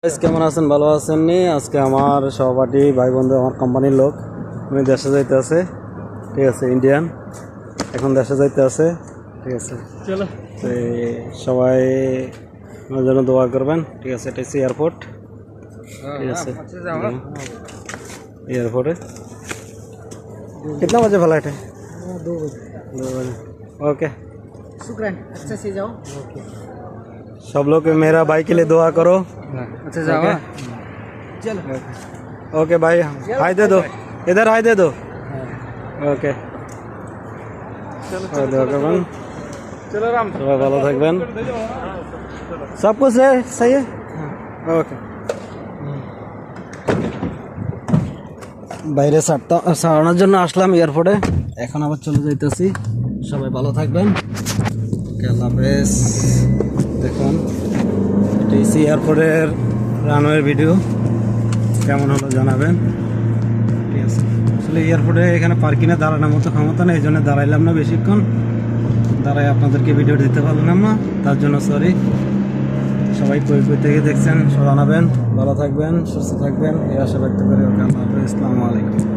Guys, কেমন আছেন? ভালো আছেন নি? আজকে আমার সহপাঠী ভাই বন্ধু, আমার কোম্পানির লোক, উনি দেশে যাইতে আছে। ঠিক আছে, ইন্ডিয়ান, এখন দেশে যাইতে আছে। ঠিক আছে, চলো সবাই আমার জন্য দোয়া করবেন। ঠিক আছে, এটা হচ্ছে এয়ারপোর্ট। ঠিক আছে, एयरपोर्ट है। कितना बजे फ्लाइट है? 2 बजे। 2 बजे, ओके। शुक्रिया, अच्छे से जाओ। ओके, सब लोग मेरा भाई के लिए दुआ करो। अच्छा जाओ। चलो ओके भाई, हाय दे दो, इधर हाय दे दो। ओके, दुआ करবেন। चलो राम, সবাই ভালো থাকবেন। সব कुछ है सही है। ओके, বাইরে ছাড়ানোর জন্য আসলাম এয়ারপোর্টে, এখন আবার চলে যাইতেছি। সবাই ভালো থাকবেন। ওকে, আল্লাহ হাফেজ। দেখুন, এটা হচ্ছে এয়ারপোর্টের রানওয়ের ভিডিও, কেমন হলো জানাবেন। ঠিক আছে, আসলে এয়ারপোর্টে এখানে পার্কিংয়ে দাঁড়ানোর মতো ক্ষমতা নেই, এই জন্য দাঁড়াইলাম না বেশিক্ষণ। দাঁড়াই আপনাদেরকে ভিডিও দিতে পারলাম না, তার জন্য সরি। সবাই কই থেকে দেখছেন জানাবেন। ভালো থাকবেন, সুস্থ থাকবেন, এই আশা ব্যক্ত করে। ওকে, আল্লাহ হাফেজ, আসসালামু আলাইকুম।